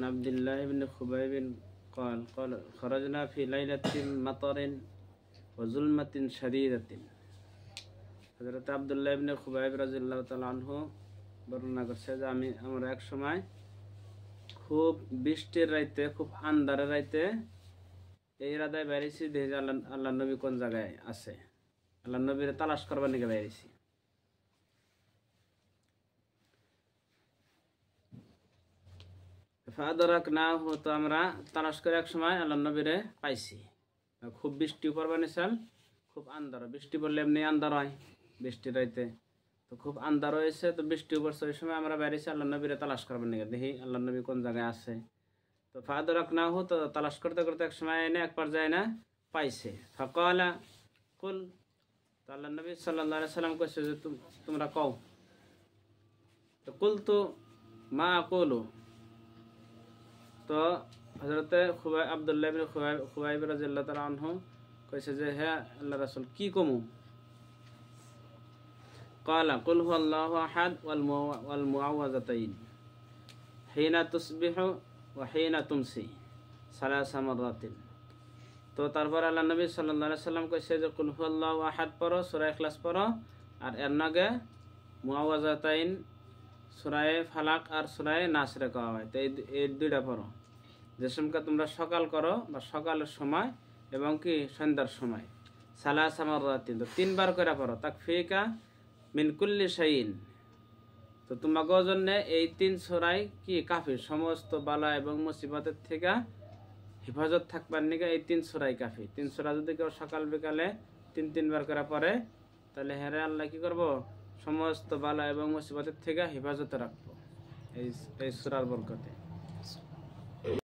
عبد الله بن خبيب قال خرجنا في ليلة مطر وظلمة شديدة হযরত আব্দুল্লাহ ইবনে খুবাইব রাদিয়াল্লাহু তাআলা আনহু বর্ণনা করছে যে আমরা এক সময় খুব বৃষ্টির রাইতে, খুব আন্ধারের রাইতে এই ইরাদায় বেরিয়েছি যে আল্লাহ নবী কোন জায়গায় আছে, আল্লাহ নবীর তালাশ করবার নিকে বেরিয়েছি। ফাদারাকনাহু, তো আমরা তালাশ করে এক সময় আল্লাহ নবীরে পাইছি। খুব বৃষ্টি পড়বার নিসাল, খুব আন্ধার, বৃষ্টি পড়লে এমনি আন্ধার হয় বৃষ্টির রাইতে, তো খুব আন্ধার হয়েছে, তো বৃষ্টি পড়ছে, ওই সময় আমরা বেরিয়েছি আল্লাহ নবীরে তালাশ করবার নিকে, দেখি আল্লাহ নবী কোন জায়গায় আছে। তো ফাদারাকনাহু, তো তালাশ করতে করতে এক সময় এনে এক পর্যায়ে না পাইছে। ফাকালা কুল, তো আল্লাহ নবী সাল্লাল্লাহু আলাইহি সাল্লাম কইছে যে তোমরা কও। তো কুলতু মা আকুলু, তো হযরতে আব্দুল্লাহ ইবনে খুবাইব রাদিয়াল্লাহু তাআলা আনহু কইছে যে হে আল্লাহর রাসূল কি কমু। ক্বালা কুল হুয়াল্লাহু আহাদ ওয়াল মুআওয়াযাতাইন হিনা তুসবিহু ওয়া হিনা তুমসি সালাসা মাররাতিন। তো তারপর আল্লাহ নবী সাল্লাল্লাহু আলাইহি সাল্লাম কইছে যে কুল হুয়াল্লাহু আহাদ পড়ো, সূরা ইখলাস পড়ো, আর এর নাগে মুআওয়াযাতাইন সূরা ফালাক আর সূরা নাস রে কওয়া হয়। তো এই দুইটা পড়ো, যে সময় তোমরা সকাল করো বা সকালের সময় এবং কি সন্ধ্যার সময়। সালাসা মাররাতিন, তো তিনবার করে পড়ো। তাকফিকা মিন কুল্লি শাইইন, তো তোমাদের জন্য এই তিন সূরাই কি কাফি, সমস্ত বালা এবং মুসিবতের থেকে হেফাজত থাকবার নিকে এই তিন সূরাই কাফি। তিন সূরা যদি কেউ সকাল বিকালে তিনবার করে পড়ে, তাহলে হেরে আল্লাহ কি করব, সমস্ত বালা এবং মুসিবতের থেকে হেফাজতে রাখবো এই সূরার বরকতে।